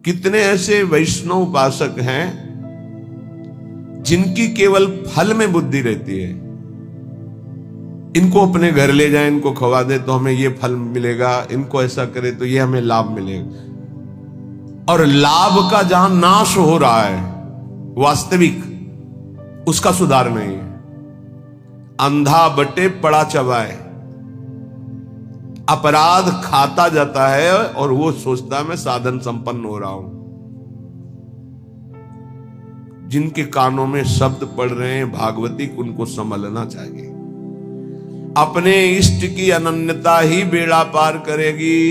कितने ऐसे वैष्णव उपासक हैं जिनकी केवल फल में बुद्धि रहती है। इनको अपने घर ले जाए, इनको खवा दे तो हमें ये फल मिलेगा, इनको ऐसा करे तो ये हमें लाभ मिलेगा। और लाभ का जहां नाश हो रहा है वास्तविक, उसका सुधार नहीं है। अंधा बटे पड़ा चबाए, अपराध खाता जाता है और वो सोचता है मैं साधन संपन्न हो रहा हूं। जिनके कानों में शब्द पड़ रहे हैं भागवती, उनको संभलना चाहिए। अपने इष्ट की अनन्यता ही बेड़ा पार करेगी।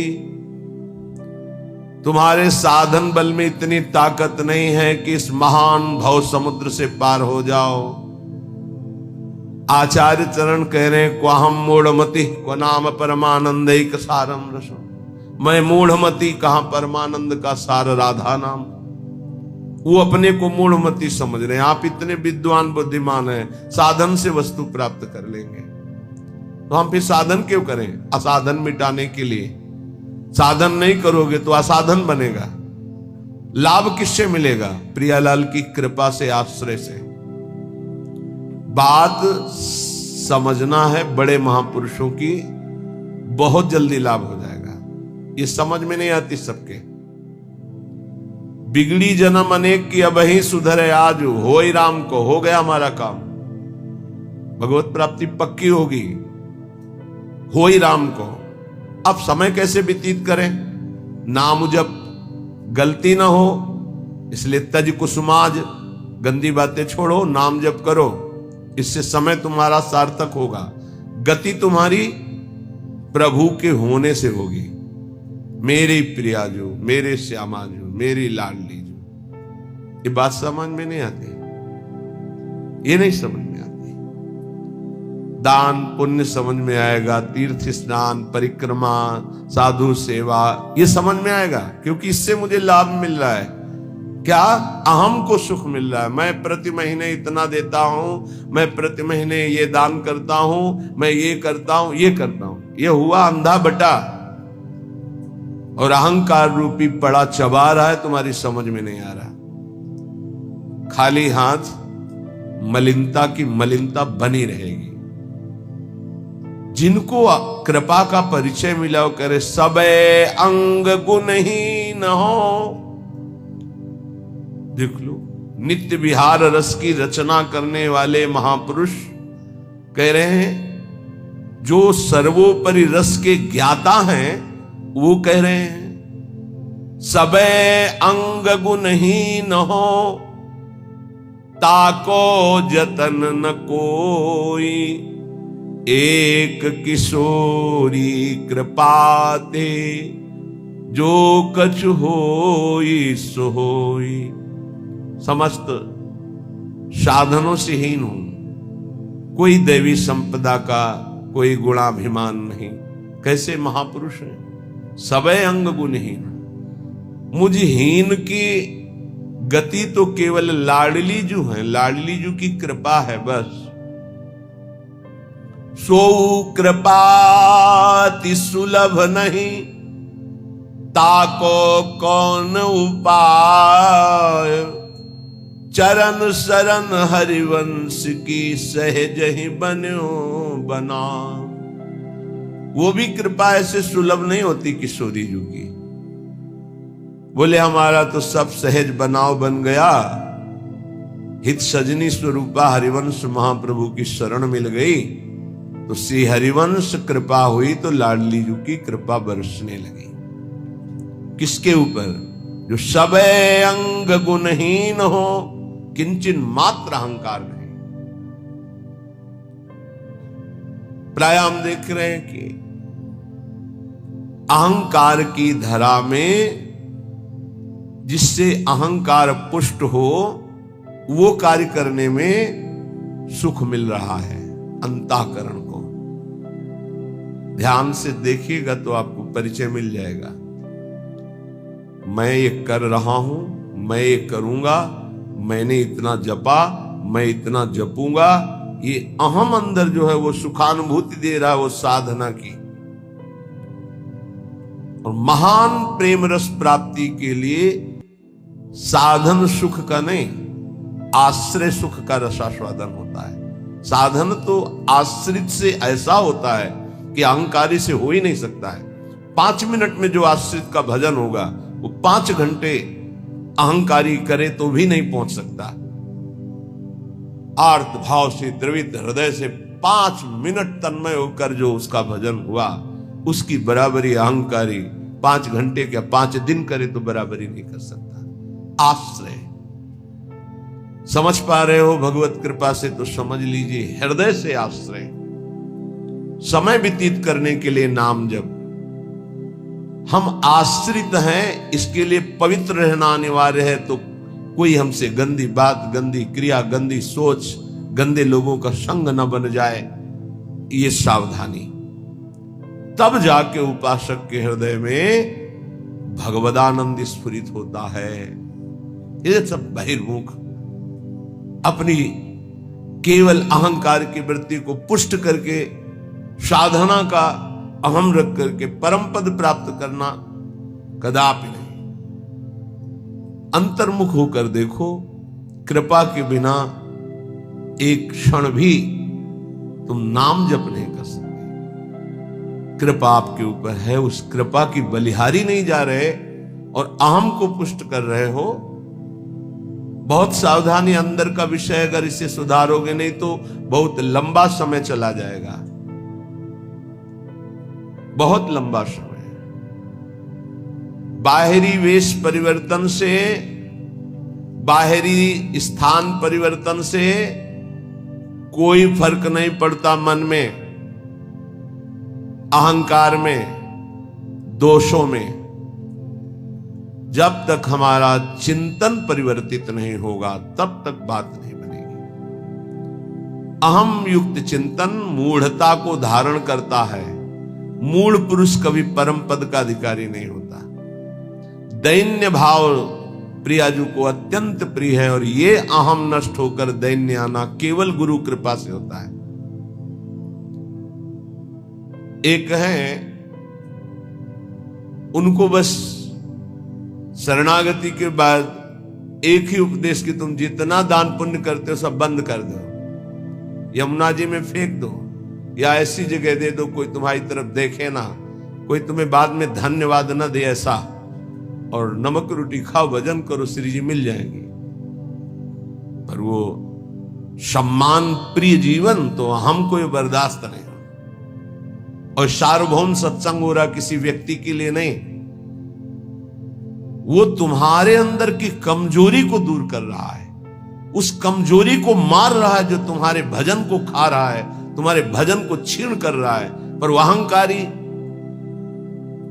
तुम्हारे साधन बल में इतनी ताकत नहीं है कि इस महान भव समुद्र से पार हो जाओ। आचार्य चरण कह रहे हैं, क्वाहम मूढ़मति क्व नाम परमानंद एक सारम रसो। मैं मूढ़मति, कहां परमानंद का सार राधा नाम। वो अपने को मूढ़मति समझ रहे हैं। आप इतने विद्वान बुद्धिमान हैं, साधन से वस्तु प्राप्त कर लेंगे, तो हम फिर साधन क्यों करें? असाधन मिटाने के लिए। साधन नहीं करोगे तो असाधन बनेगा। लाभ किससे मिलेगा? प्रियालाल की कृपा से, आश्रय से। बात समझना है बड़े महापुरुषों की, बहुत जल्दी लाभ हो जाएगा। ये समझ में नहीं आती सबके। बिगड़ी जन्म अनेक की अब ही सुधरे आज, हो ही राम को, हो गया हमारा काम। भगवत प्राप्ति पक्की होगी, हो ही राम को। अब समय कैसे व्यतीत करें? नाम जप, गलती ना हो, इसलिए तज कुसुमाज, गंदी बातें छोड़ो, नाम जप करो। इससे समय तुम्हारा सार्थक होगा। गति तुम्हारी प्रभु के होने से होगी। मेरी प्रिया जो, मेरे श्यामा जो, मेरी लाडली जो। ये बात समझ में नहीं आती, ये नहीं समझ में आती। दान पुण्य समझ में आएगा, तीर्थ स्नान, परिक्रमा, साधु सेवा, ये समझ में आएगा, क्योंकि इससे मुझे लाभ मिल रहा है। क्या? अहम को सुख मिल रहा है। मैं प्रति महीने इतना देता हूं, मैं प्रति महीने ये दान करता हूं, मैं ये करता हूं, ये करता हूं। ये हुआ अंधा बटा, और अहंकार रूपी पड़ा चबा रहा है, तुम्हारी समझ में नहीं आ रहा। खाली हाथ मलिनता की मलिनता बनी रहेगी। जिनको कृपा का परिचय मिला वो करे सबे अंग गुणहीन हो। देख लो, नित्य विहार रस की रचना करने वाले महापुरुष कह रहे हैं, जो सर्वोपरि रस के ज्ञाता हैं, वो कह रहे हैं सबे अंग गुणहीन हो, ताको जतन न कोई, एक किशोरी कृपाते, जो कछु होई सो होई। समस्त साधनों से हीन हूं, कोई दैवी संपदा का कोई गुणाभिमान नहीं। कैसे महापुरुष हैं? सबे अंग गुणहीन। मुझ हीन की गति तो केवल लाडली जू है, लाडली जू की कृपा है बस। सो कृपाति सुलभ नहीं, ताको कौन उपाय, चरण शरण हरिवंश की सहज ही बन्यो बना। वो भी कृपा ऐसे सुलभ नहीं होती किशोरी जी की। बोले हमारा तो सब सहज बनाव बन गया, हित सजनी स्वरूपा हरिवंश महाप्रभु की शरण मिल गई, तो श्री हरिवंश कृपा हुई तो लाडली जी की कृपा बरसने लगी। किसके ऊपर? जो सबे अंग गुणहीन हो, किंचन मात्र अहंकार नहीं। प्राय हम देख रहे हैं कि अहंकार की धरा में जिससे अहंकार पुष्ट हो, वो कार्य करने में सुख मिल रहा है अंतःकरण को। ध्यान से देखिएगा तो आपको परिचय मिल जाएगा। मैं ये कर रहा हूं, मैं ये करूंगा, मैंने इतना जपा, मैं इतना जपूंगा, ये अहम अंदर जो है वो सुखानुभूति दे रहा है, वो साधना की। और महान प्रेम रस प्राप्ति के लिए साधन सुख का नहीं, आश्रय सुख का रसास्वादन होता है। साधन तो आश्रित से ऐसा होता है कि अहंकारी से हो ही नहीं सकता है। 5 मिनट में जो आश्रित का भजन होगा वो 5 घंटे अहंकारी करे तो भी नहीं पहुंच सकता। आर्त भाव से द्रवित हृदय से 5 मिनट तन्मय होकर जो उसका भजन हुआ, उसकी बराबरी अहंकारी 5 घंटे क्या 5 दिन करे तो बराबरी नहीं कर सकता। आश्रय समझ पा रहे हो भगवत कृपा से तो समझ लीजिए, हृदय से आश्रय। समय व्यतीत करने के लिए नाम जप। हम आश्रित हैं, इसके लिए पवित्र रहना अनिवार्य है। तो कोई हमसे गंदी बात, गंदी क्रिया, गंदी सोच, गंदे लोगों का संग न बन जाए, ये सावधानी। तब जाके उपासक के हृदय में भगवदानंद स्फुरित होता है। ये सब बहिर्मुख अपनी केवल अहंकार की वृत्ति को पुष्ट करके साधना का अहम रख करके परम पद प्राप्त करना कदापि नहीं। अंतर्मुख होकर देखो, कृपा के बिना एक क्षण भी तुम नाम जप नहीं कर सकते। कृपा आपके ऊपर है, उस कृपा की बलिहारी नहीं जा रहे और अहम को पुष्ट कर रहे हो। बहुत सावधानी, अंदर का विषय अगर इसे सुधारोगे नहीं तो बहुत लंबा समय चला जाएगा, बहुत लंबा समय। बाहरी वेश परिवर्तन से, बाहरी स्थान परिवर्तन से कोई फर्क नहीं पड़ता मन में, अहंकार में, दोषों में। जब तक हमारा चिंतन परिवर्तित नहीं होगा तब तक बात नहीं बनेगी। अहम युक्त चिंतन मूढ़ता को धारण करता है। मूढ़ पुरुष कभी परम पद का अधिकारी नहीं होता। दैन्य भाव प्रियाजू को अत्यंत प्रिय है और ये अहम नष्ट होकर दैन्य आना केवल गुरु कृपा से होता है। एक है, उनको बस शरणागति के बाद एक ही उपदेश कि तुम जितना दान पुण्य करते हो सब बंद कर दो, यमुना जी में फेंक दो, या ऐसी जगह दे दो कोई तुम्हारी तरफ देखे ना, कोई तुम्हें बाद में धन्यवाद न दे ऐसा, और नमक रोटी खाओ, भजन करो, श्री जी मिल जाएंगे। पर वो सम्मान प्रिय जीवन तो हमको बर्दाश्त नहीं। और सार्वभौम सत्संग हो रहा किसी व्यक्ति के लिए नहीं, वो तुम्हारे अंदर की कमजोरी को दूर कर रहा है, उस कमजोरी को मार रहा है जो तुम्हारे भजन को खा रहा है, तुम्हारे भजन को छीण कर रहा है। पर वह अहंकारी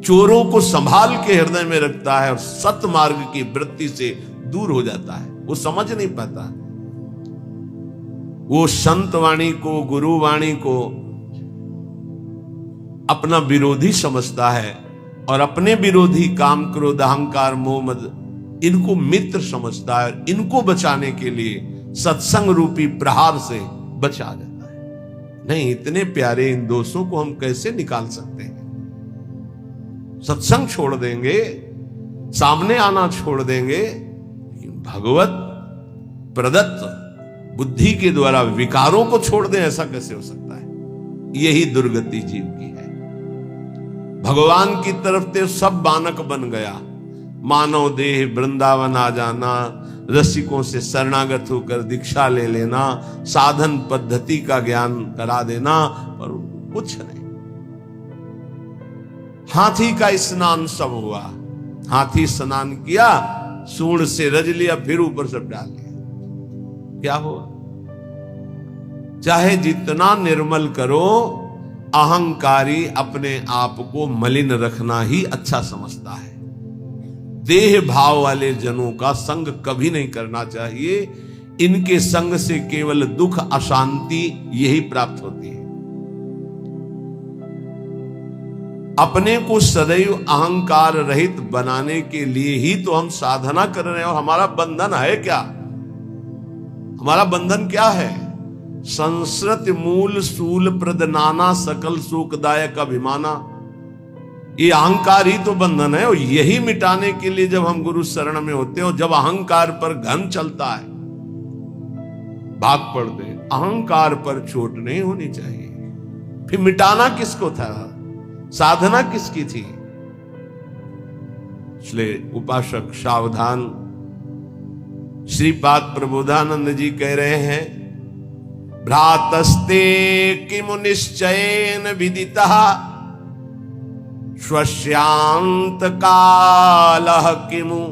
चोरों को संभाल के हृदय में रखता है और सत मार्ग की वृत्ति से दूर हो जाता है। वो समझ नहीं पाता, वो संत वाणी को, गुरु वाणी को अपना विरोधी समझता है और अपने विरोधी काम, क्रोध, अहंकार, मोह, मद इनको मित्र समझता है और इनको बचाने के लिए सत्संग रूपी प्रहार से बचा जाता है। नहीं, इतने प्यारे इन दोषों को हम कैसे निकाल सकते हैं? सत्संग छोड़ देंगे, सामने आना छोड़ देंगे, लेकिन भगवत प्रदत्त बुद्धि के द्वारा विकारों को छोड़ दें, ऐसा कैसे हो सकता है? यही दुर्गति जीव की है। भगवान की तरफ से सब बानक बन गया। मानव देह वृंदावन आ जाना, रसिकों से शरणागत होकर दीक्षा ले लेना, साधन पद्धति का ज्ञान करा देना, पर कुछ नहीं। हाथी का स्नान सब हुआ, हाथी स्नान किया, सूंड से रज लिया, फिर ऊपर सब डाल लिया। क्या हुआ? चाहे जितना निर्मल करो, अहंकारी अपने आप को मलिन रखना ही अच्छा समझता है। देह भाव वाले जनों का संग कभी नहीं करना चाहिए। इनके संग से केवल दुख, अशांति यही प्राप्त होती है। अपने को सदैव अहंकार रहित बनाने के लिए ही तो हम साधना कर रहे हैं। और हमारा बंधन है क्या? हमारा बंधन क्या है? संस्कृत मूल सूल प्रद नाना सकल सुखदायक अभिमाना। ये अहंकार ही तो बंधन है, और यही मिटाने के लिए जब हम गुरु शरण में होते हैं, और जब अहंकार पर घन चलता है, भाग पड़ते, अहंकार पर चोट नहीं होनी चाहिए। फिर मिटाना किसको था, साधना किसकी थी? इसलिए उपासक सावधान। श्रीपाद प्रबोधानंद जी कह रहे हैं, भ्रातस्ते किमु निश्चयेन विदितः स्वस्यांत कालः किमु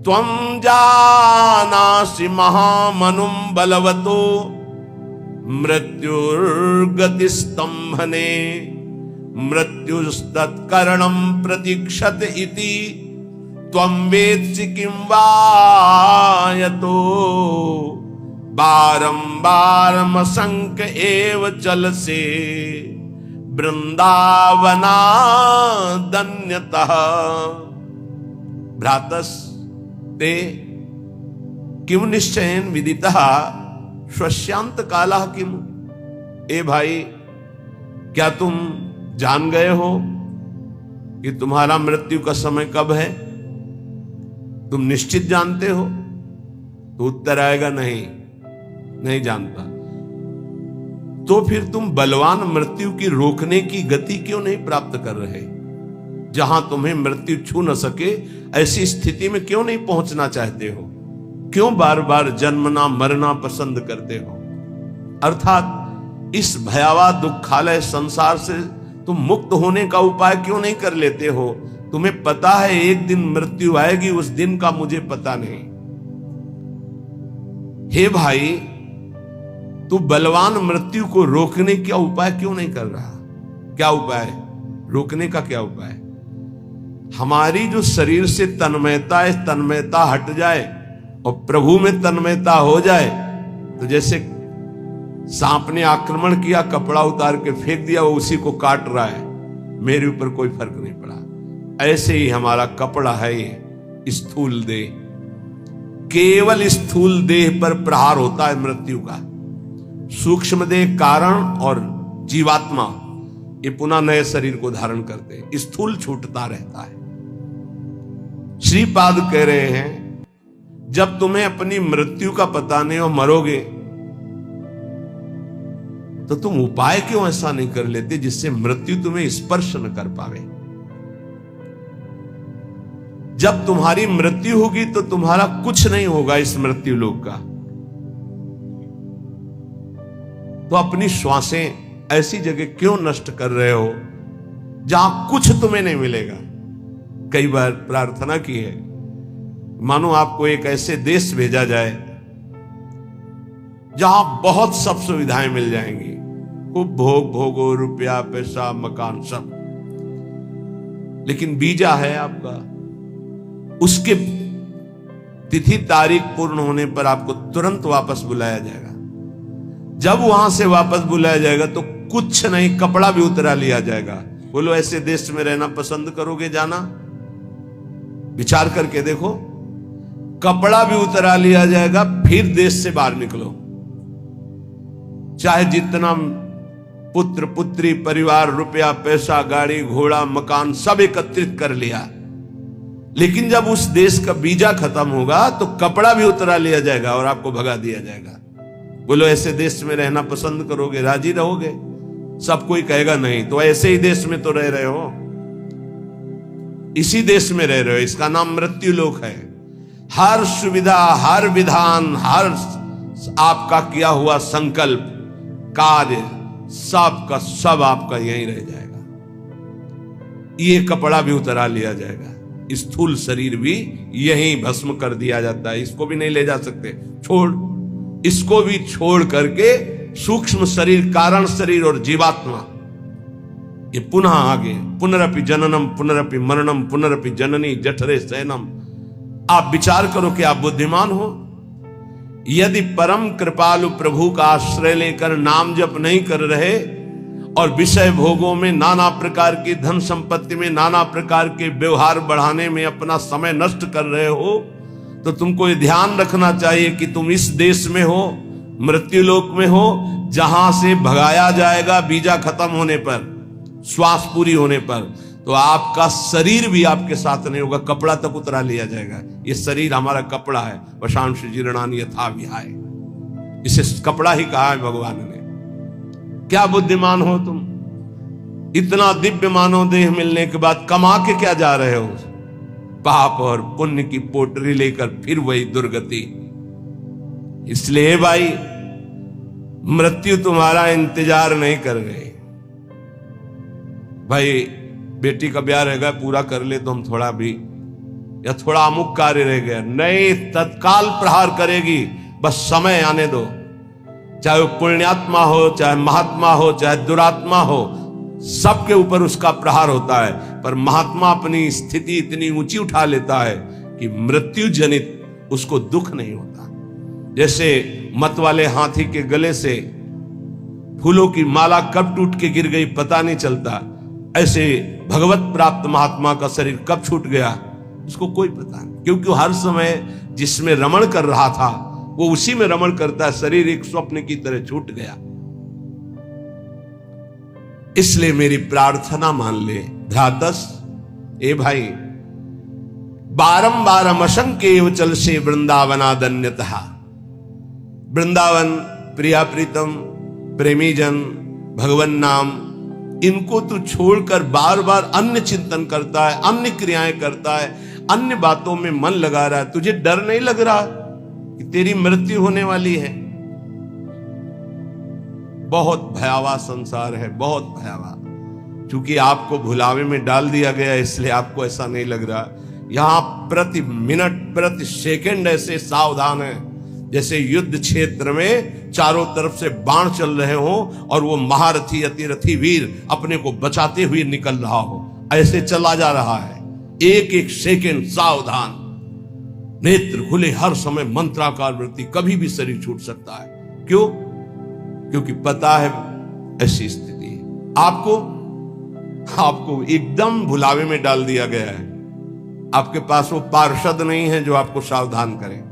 त्वं जानासि महामनुं बलवतो मृत्युर्गतिस्तंभने मृत्युस्तत्करणं प्रतीक्षत इति त्वं वेत्सि किं वा यतो बारंबारमसंक एव चलसे वृंदावनादन्यतः। भ्रातस्ते किम निश्चयेन विदितः स्वस्यांत कालः किम। ए भाई, क्या तुम जान गए हो कि तुम्हारा मृत्यु का समय कब है? तुम निश्चित जानते हो? तो उत्तर आएगा नहीं जानता। तो फिर तुम बलवान मृत्यु की रोकने की गति क्यों नहीं प्राप्त कर रहे? जहां तुम्हें मृत्यु छू न सके ऐसी स्थिति में क्यों नहीं पहुंचना चाहते हो? क्यों बार बार जन्मना मरना पसंद करते हो? अर्थात इस भयावह दुखालय संसार से तुम मुक्त होने का उपाय क्यों नहीं कर लेते हो? तुम्हें पता है एक दिन मृत्यु आएगी, उस दिन का मुझे पता नहीं। हे भाई, तू बलवान मृत्यु को रोकने का उपाय क्यों नहीं कर रहा? क्या उपाय? रोकने का क्या उपाय? हमारी जो शरीर से तन्मयता है, तन्मयता हट जाए और प्रभु में तन्मयता हो जाए, तो जैसे सांप ने आक्रमण किया, कपड़ा उतार के फेंक दिया, वो उसी को काट रहा है, मेरे ऊपर कोई फर्क नहीं पड़ा। ऐसे ही हमारा कपड़ा है ये स्थूल देह, केवल स्थूल देह पर प्रहार होता है मृत्यु का। सूक्ष्म देह कारण और जीवात्मा ये पुनः नए शरीर को धारण करते हैं, स्थूल छूटता रहता है। श्रीपाद कह रहे हैं, जब तुम्हें अपनी मृत्यु का पता नहीं हो, मरोगे, तो तुम उपाय क्यों ऐसा नहीं कर लेते जिससे मृत्यु तुम्हें स्पर्श न कर पावे? जब तुम्हारी मृत्यु होगी तो तुम्हारा कुछ नहीं होगा इस मृत्यु लोक का। तो अपनी श्वासें ऐसी जगह क्यों नष्ट कर रहे हो जहां कुछ तुम्हें नहीं मिलेगा? कई बार प्रार्थना की है, मानो आपको एक ऐसे देश भेजा जाए जहां बहुत सब सुविधाएं मिल जाएंगी, खूब भोग भोगो, रुपया पैसा मकान सब, लेकिन वीजा है आपका, उसके तिथि तारीख पूर्ण होने पर आपको तुरंत वापस बुलाया जाएगा। जब वहां से वापस बुलाया जाएगा तो कुछ नहीं, कपड़ा भी उतरा लिया जाएगा। बोलो, ऐसे देश में रहना पसंद करोगे जाना? विचार करके देखो, कपड़ा भी उतरा लिया जाएगा, फिर देश से बाहर निकलो। चाहे जितना पुत्र पुत्री परिवार, रुपया पैसा, गाड़ी घोड़ा मकान सब एकत्रित कर लिया, लेकिन जब उस देश का वीजा खत्म होगा तो कपड़ा भी उतरा लिया जाएगा और आपको भगा दिया जाएगा। बोलो, ऐसे देश में रहना पसंद करोगे, राजी रहोगे? सब कोई कहेगा नहीं। तो ऐसे ही देश में तो रह रहे हो, इसी देश में रह रहे हो, इसका नाम मृत्यु लोक है। हर सुविधा, हर विधान, हर आपका किया हुआ संकल्प कार्य सब का सब आपका यहीं रह जाएगा। ये कपड़ा भी उतरा लिया जाएगा, स्थूल शरीर भी यहीं भस्म कर दिया जाता है, इसको भी नहीं ले जा सकते, छोड़, इसको भी छोड़ करके सूक्ष्म शरीर, कारण शरीर और जीवात्मा, ये पुनः आगे पुनरपि जननम पुनरपि मरणम पुनरपि जननी जठरे शयनम। आप विचार करो कि आप बुद्धिमान हो। यदि परम कृपालु प्रभु का आश्रय लेकर नाम जप नहीं कर रहे और विषय भोगों में, नाना प्रकार की धन संपत्ति में, नाना प्रकार के व्यवहार बढ़ाने में अपना समय नष्ट कर रहे हो, तो तुमको ये ध्यान रखना चाहिए कि तुम इस देश में हो, मृत्यु लोक में हो, जहां से भगाया जाएगा वीजा खत्म होने पर, श्वास पूरी होने पर। तो आपका शरीर भी आपके साथ नहीं होगा, कपड़ा तक उतरा लिया जाएगा। ये शरीर हमारा कपड़ा है। वशांश जीर्णानि यथा विहाय, इसे कपड़ा ही कहा है भगवान ने। क्या बुद्धिमान हो तुम, इतना दिव्य मानव देह मिलने के बाद कमा के क्या जा रहे हो? पाप और पुण्य की पोटरी लेकर फिर वही दुर्गति। इसलिए भाई, मृत्यु तुम्हारा इंतजार नहीं कर रही। भाई बेटी का ब्याह रहेगा, पूरा कर ले तो हम थोड़ा भी, या थोड़ा अमुक कार्य रह गया, नहीं, तत्काल प्रहार करेगी। बस समय आने दो। चाहे वो पुण्यात्मा हो, चाहे महात्मा हो, चाहे दुरात्मा हो, सबके ऊपर उसका प्रहार होता है। पर महात्मा अपनी स्थिति इतनी ऊंची उठा लेता है कि मृत्यु जनित उसको दुख नहीं होता। जैसे मत वाले हाथी के गले से फूलों की माला कब टूट के गिर गई पता नहीं चलता, ऐसे भगवत प्राप्त महात्मा का शरीर कब छूट गया उसको कोई पता नहीं, क्योंकि हर समय जिसमें रमण कर रहा था वो उसी में रमण करता है। शरीर एक स्वप्न की तरह छूट गया। इसलिए मेरी प्रार्थना मान ले भ्रातस, ए भाई, बारंबार असंख्य चल से वृंदावनादन्यतः। वृंदावन, प्रिया प्रीतम, प्रेमी जन, भगवान नाम, इनको तू छोड़कर बार बार अन्य चिंतन करता है, अन्य क्रियाएं करता है, अन्य बातों में मन लगा रहा है। तुझे डर नहीं लग रहा कि तेरी मृत्यु होने वाली है? बहुत भयावह संसार है, बहुत भयावह। क्योंकि आपको भुलावे में डाल दिया गया इसलिए आपको ऐसा नहीं लग रहा। यहां प्रति मिनट, प्रति सेकंड ऐसे सावधान है जैसे युद्ध क्षेत्र में चारों तरफ से बाण चल रहे हो और वो महारथी अतिरथी वीर अपने को बचाते हुए निकल रहा हो, ऐसे चला जा रहा है। एक एक सेकंड सावधान, नेत्र खुले हर समय, मंत्राकार वृत्ति, कभी भी शरीर छूट सकता है। क्यों? क्योंकि पता है ऐसी स्थिति है। आपको एकदम भुलावे में डाल दिया गया है। आपके पास वो पार्षद नहीं है जो आपको सावधान करे।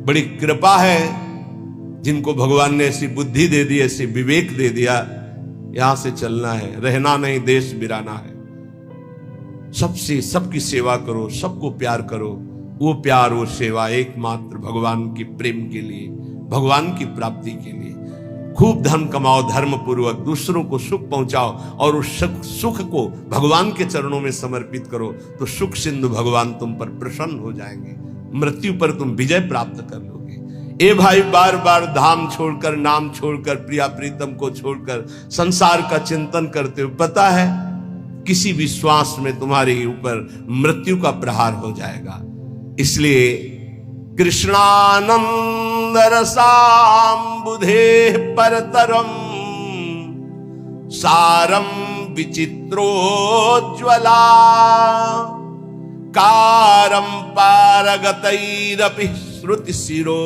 बड़ी कृपा है जिनको भगवान ने ऐसी बुद्धि दे दी, ऐसी विवेक दे दिया, यहां से चलना है, रहना नहीं, देश बिराना है। सबसे सबकी सेवा करो, सबको प्यार करो। वो प्यार, वो सेवा एकमात्र भगवान की प्रेम के लिए, भगवान की प्राप्ति के लिए। खूब धन कमाओ, धर्म पूर्वक दूसरों को सुख पहुंचाओ और उस सुख को भगवान के चरणों में समर्पित करो, तो सुख सिंधु भगवान तुम पर प्रसन्न हो जाएंगे। मृत्यु पर तुम विजय प्राप्त कर लोगे। ए भाई, बार बार धाम छोड़कर, नाम छोड़कर, प्रिया प्रीतम को छोड़कर संसार का चिंतन करते हो, पता है किसी भी श्वास में तुम्हारे ऊपर मृत्यु का प्रहार हो जाएगा। इसलिए कृष्णानंद रसाम्बुधे परतरम सारम विचित्रोज्ज्वला कारम पारगतैरपि श्रुति शिरो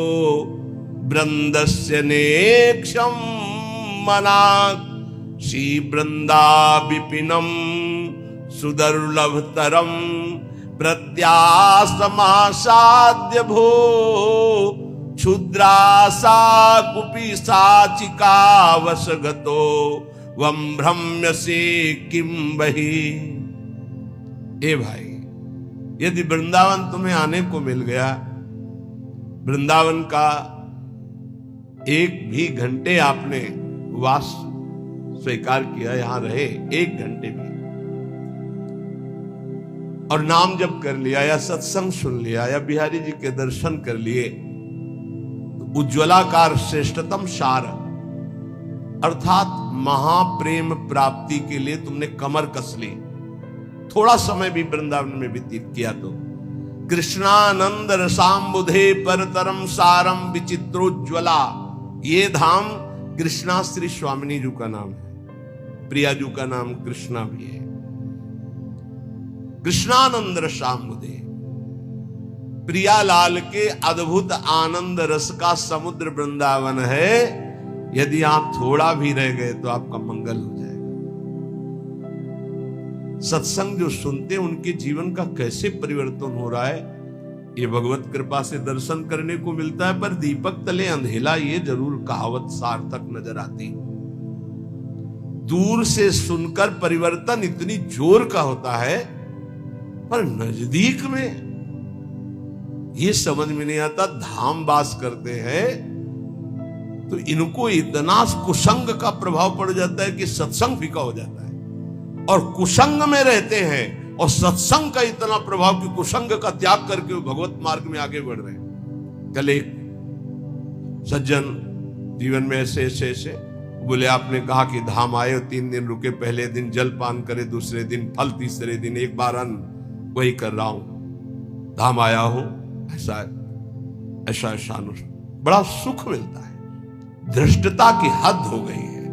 वृंदस्य नेक्षम मनाक श्री वृंदा विपिनम सुदुर्लभतरम प्रत्यासमासाद्य भो क्षुद्रासा कुपी साचिका वशगतो वम भ्रम्यसे किम बहि। ए भाई, यदि वृंदावन तुम्हें आने को मिल गया, वृंदावन का एक भी घंटे आपने वास स्वीकार किया, यहां रहे एक घंटे भी, और नाम जप कर लिया या सत्संग सुन लिया या बिहारी जी के दर्शन कर लिए, तो उज्ज्वलाकार श्रेष्ठतम सार अर्थात महाप्रेम प्राप्ति के लिए तुमने कमर कस ली। थोड़ा समय भी वृंदावन में व्यतीत किया तो कृष्णानंद रसाम्बुधे परतरम सारम विचित्रोज्ज्वला, ये धाम कृष्णा श्री स्वामिनी जी का नाम है, प्रिया जी का नाम कृष्णा भी है। कृष्णानंद रसाम्बुधे, प्रियालाल के अद्भुत आनंद रस का समुद्र वृंदावन है। यदि आप थोड़ा भी रह गए तो आपका मंगल हो जाएगा। सत्संग जो सुनते हैं उनके जीवन का कैसे परिवर्तन हो रहा है, ये भगवत कृपा से दर्शन करने को मिलता है। पर दीपक तले अंधेला, ये जरूर कहावत सार्थक नजर आती। दूर से सुनकर परिवर्तन इतनी जोर का होता है, पर नजदीक में ये समझ में नहीं आता। धाम वास करते हैं तो इनको इतना कुसंग का प्रभाव पड़ जाता है कि सत्संग फीका हो जाता है, और कुसंग में रहते हैं और सत्संग का इतना प्रभाव कि कुसंग का त्याग करके वो भगवत मार्ग में आगे बढ़ रहे हैं। कल एक सज्जन जीवन में ऐसे ऐसे ऐसे बोले, आपने कहा कि धाम आए और 3 दिन रुके, पहले दिन जलपान करे, दूसरे दिन फल, तीसरे दिन एक बार अन्न, वही कर रहा हूं, धाम आया हूं, ऐसा ऐसा ऐसा बड़ा सुख मिलता है। धृष्टता की हद हो गई है।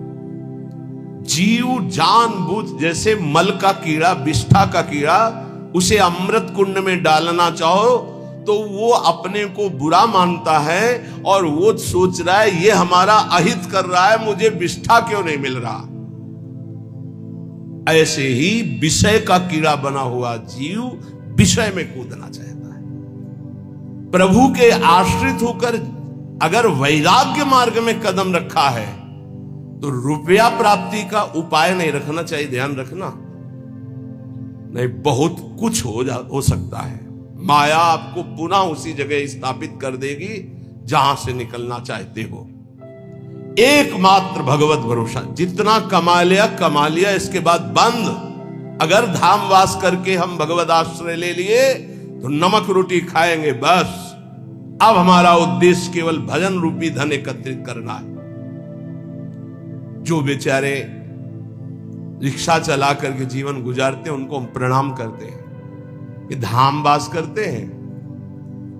जीव जानबूझ, जैसे मल का कीड़ा, विष्ठा का कीड़ा, उसे अमृत कुंड में डालना चाहो तो वो अपने को बुरा मानता है और वो सोच रहा है ये हमारा अहित कर रहा है, मुझे विष्ठा क्यों नहीं मिल रहा। ऐसे ही विषय का कीड़ा बना हुआ जीव विषय में कूदना चाहता है। प्रभु के आश्रित होकर अगर वैराग्य मार्ग में कदम रखा है तो रुपया प्राप्ति का उपाय नहीं रखना चाहिए। ध्यान रखना, नहीं बहुत कुछ हो सकता है। माया आपको पुनः उसी जगह स्थापित कर देगी जहां से निकलना चाहते हो। एकमात्र भगवत भरोसा, जितना कमा लिया, इसके बाद बंद। अगर धाम वास करके हम भगवत आश्रय ले लिए तो नमक रोटी खाएंगे बस। अब हमारा उद्देश्य केवल भजन रूपी धन एकत्रित करना है। जो बेचारे रिक्शा चला करके जीवन गुजारते हैं उनको हम प्रणाम करते हैं। ये धाम वास करते हैं,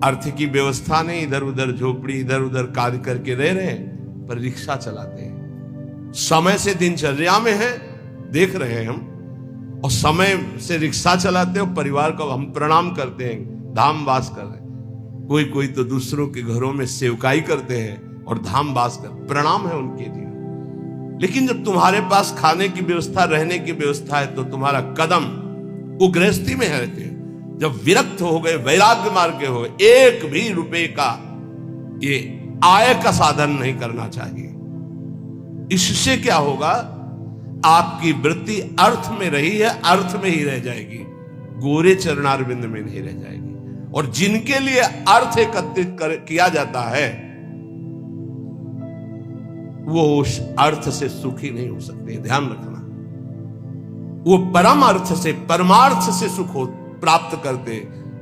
अर्थ की व्यवस्था नहीं, इधर उधर झोपड़ी, इधर उधर कार्य करके रह रहे हैं, पर रिक्शा चलाते हैं। समय से दिनचर्या में है, देख रहे हैं हम, और समय से रिक्शा चलाते हैं, परिवार को हम प्रणाम करते हैं, धाम वास कर रहे हैं। कोई कोई तो दूसरों के घरों में सेवकाई करते हैं और धाम वास कर, प्रणाम है उनके लिए। लेकिन जब तुम्हारे पास खाने की व्यवस्था, रहने की व्यवस्था है, तो तुम्हारा कदम वो गृहस्थी में रहते हैं। जब विरक्त हो गए, वैराग्य मार्ग के हो गए, एक भी रुपए का ये आय का साधन नहीं करना चाहिए। इससे क्या होगा, आपकी वृत्ति अर्थ में रही है, अर्थ में ही रह जाएगी, गोरे चरणारविंद में नहीं रह जाएगी। और जिनके लिए अर्थ एकत्रित किया जाता है वो उस अर्थ से सुखी नहीं हो सकते। ध्यान रखना, वो परम अर्थ से, परमार्थ से सुख हो प्राप्त करते।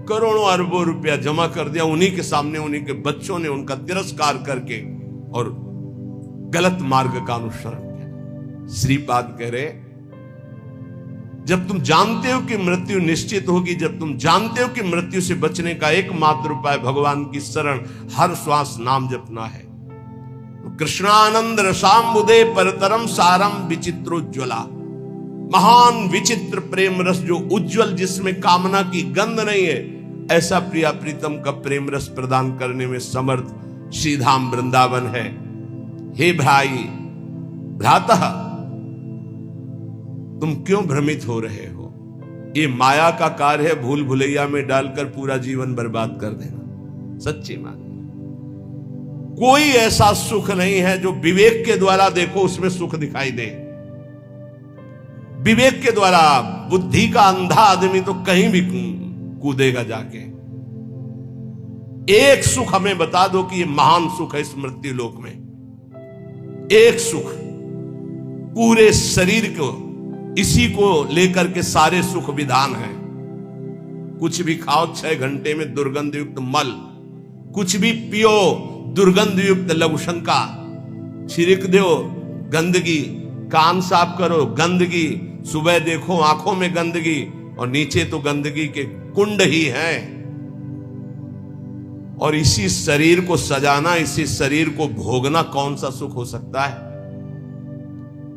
करोड़ों अरबों रुपया जमा कर दिया, उन्हीं के सामने उन्हीं के बच्चों ने उनका तिरस्कार करके और गलत मार्ग का अनुसरण किया। श्रीपाद कह रहे, जब तुम जानते हो कि मृत्यु निश्चित होगी, जब तुम जानते हो कि मृत्यु से बचने का एकमात्र उपाय भगवान की शरण, हर श्वास नाम जपना है, तो कृष्णानंद रसाम्बुदे परतरम सारम विचित्रोज्ज्वला, महान विचित्र प्रेम रस जो उज्जवल, जिसमें कामना की गंध नहीं है, ऐसा प्रिया प्रीतम का प्रेम रस प्रदान करने में समर्थ श्रीधाम वृंदावन है। हे भाई भ्रातः, तुम क्यों भ्रमित हो रहे हो? ये माया का कार्य है, भूल भुलैया में डालकर पूरा जीवन बर्बाद कर देना। सच्ची मान, कोई ऐसा सुख नहीं है जो विवेक के द्वारा देखो उसमें सुख दिखाई दे। विवेक के द्वारा, बुद्धि का अंधा आदमी तो कहीं भी कूदेगा जाके। एक सुख हमें बता दो कि ये महान सुख है इस मृत्यु लोक में। एक सुख, पूरे शरीर को इसी को लेकर के सारे सुख विधान है। कुछ भी खाओ 6 घंटे में दुर्गंध युक्त मल, कुछ भी पियो दुर्गंध युक्त लघुशंका, छिड़क दो गंदगी, कान साफ करो गंदगी, सुबह देखो आंखों में गंदगी, और नीचे तो गंदगी के कुंड ही हैं। और इसी शरीर को सजाना, इसी शरीर को भोगना कौन सा सुख हो सकता है?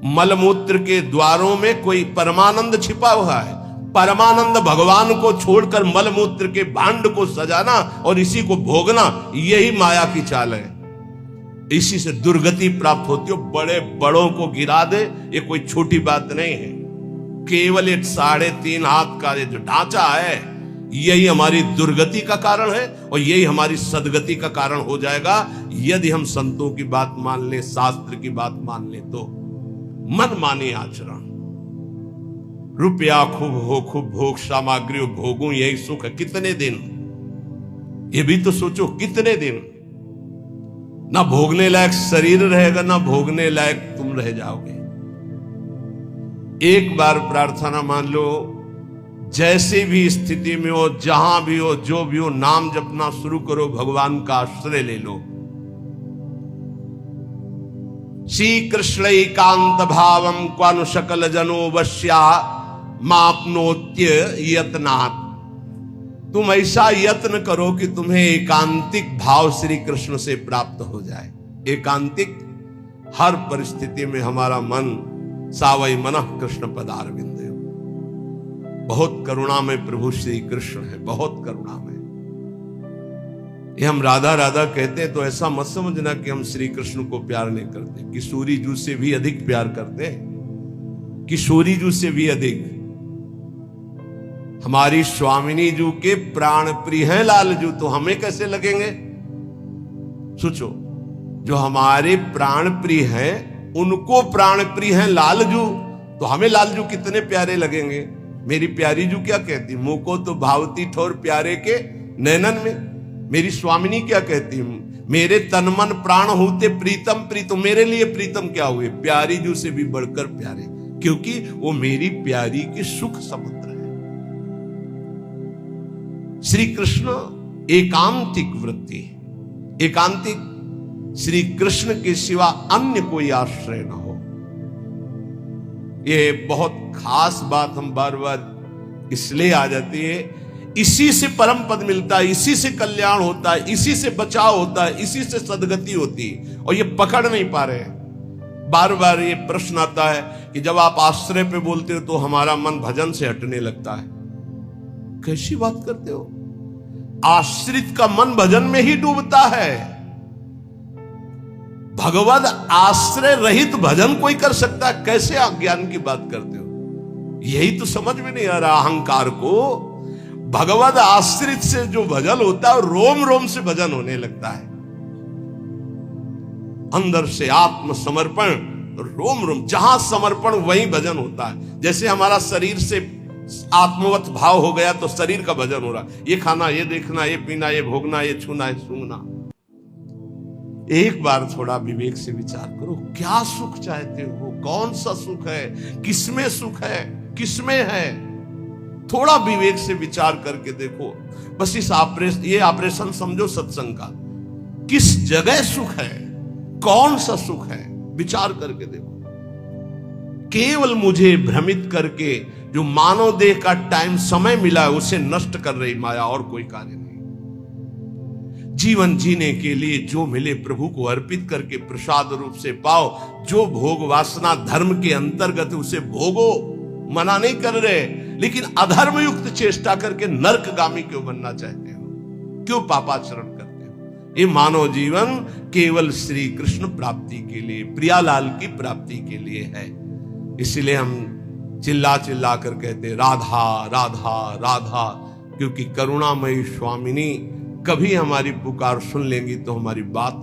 मलमूत्र के द्वारों में कोई परमानंद छिपा हुआ है। परमानंद भगवान को छोड़कर मलमूत्र के भांड को सजाना और इसी को भोगना, यही माया की चाल है। इसी से दुर्गति प्राप्त होती हो। बड़े बड़ों को गिरा दे, ये कोई छोटी बात नहीं है। केवल एक 3.5 हाथ का जो ढांचा है, यही हमारी दुर्गति का कारण है और यही हमारी सदगति का कारण हो जाएगा, यदि हम संतों की बात मान ले, शास्त्र की बात मान ले। तो मन माने आचरण। रुपया खूब हो, खूब भोग सामग्री भोगूं, यही सुख है। कितने दिन? ये भी तो सोचो, कितने दिन? ना भोगने लायक शरीर रहेगा, ना भोगने लायक तुम रह जाओगे। एक बार प्रार्थना मान लो, जैसे भी स्थिति में हो, जहां भी हो, जो भी हो, नाम जपना शुरू करो, भगवान का आश्रय ले लो। श्री कृष्ण एकांत भावम क्वानु सकल जनो वश्या मापनोत्य यत्नात्। तुम ऐसा यत्न करो कि तुम्हें एकांतिक भाव श्री कृष्ण से प्राप्त हो जाए। एकांतिक, हर परिस्थिति में हमारा मन सावई मनः कृष्ण पदारविंद। बहुत करुणा में प्रभु श्री कृष्ण है, बहुत करुणा में। ये हम राधा राधा कहते हैं तो ऐसा मत समझना कि हम श्री कृष्ण को प्यार नहीं करते। किशोरी जू से भी अधिक प्यार करते हैं, किशोरी जू से भी अधिक। हमारी स्वामिनी जू के प्राण प्रिय हैं लाल जू, तो हमें कैसे लगेंगे? सोचो, जो हमारे प्राण प्रिय हैं उनको प्राण प्रिय हैं लाल जू, तो हमें लाल जू कितने प्यारे लगेंगे। मेरी प्यारी जू क्या कहती? मुंह को तो भावती ठोर प्यारे के नैनन में। मेरी स्वामिनी क्या कहती? मेरे तन मन प्राण होते प्रीतम प्रीतम। मेरे लिए प्रीतम क्या हुए? प्यारी जू से भी बढ़कर प्यारे, क्योंकि वो मेरी प्यारी की सुख समुद्र है। श्री कृष्ण एकांतिक वृत्ति, एकांतिक, श्री कृष्ण के सिवा अन्य कोई आश्रय न हो। ये बहुत खास बात हम बार बार इसलिए आ जाती है। इसी से परम पद मिलता है, इसी से कल्याण होता है, इसी से बचाव होता है, इसी से सदगति होती है, और ये पकड़ नहीं पा रहे हैं। बार बार ये प्रश्न आता है कि जब आप आश्रय पे बोलते हो तो हमारा मन भजन से हटने लगता है। कैसी बात करते हो? आश्रित का मन भजन में ही डूबता है। भगवद आश्रय रहित भजन कोई कर सकता है? कैसे आप ज्ञान की बात करते हो? यही तो समझ में नहीं आ रहा अहंकार को। भगवद आश्रित से जो भजन होता है रोम रोम से भजन होने लगता है। अंदर से आत्म समर्पण, रोम रोम, जहां समर्पण वहीं भजन होता है। जैसे हमारा शरीर से आत्मवत भाव हो गया तो शरीर का भजन हो रहा। ये खाना, ये देखना, ये पीना, ये भोगना, ये छूना, ये सूंघना। एक बार थोड़ा विवेक से विचार करो, क्या सुख चाहते हो? कौन सा सुख है? किसमें सुख है? किसमें है? थोड़ा विवेक से विचार करके देखो। बस ये ऑपरेशन समझो सत्संग का। किस जगह सुख है? कौन सा सुख है? विचार करके देखो। केवल मुझे भ्रमित करके जो मानव देह का टाइम समय मिला है उसे नष्ट कर रही माया, और कोई कार्य नहीं। जीवन जीने के लिए जो मिले प्रभु को अर्पित करके प्रसाद रूप से पाओ। जो भोग वासना धर्म के अंतर्गत उसे भोगो, मना नहीं कर रहे, लेकिन अधर्म युक्त चेष्टा करके नरकगामी क्यों बनना चाहते हो? क्यों पापाचरण करते हो? ये मानव जीवन केवल श्री कृष्ण प्राप्ति के लिए, प्रियालाल की प्राप्ति के लिए है। इसलिए हम चिल्ला चिल्ला कर कहते राधा राधा राधा, क्योंकि करुणामयी स्वामिनी कभी हमारी पुकार सुन लेंगी तो हमारी बात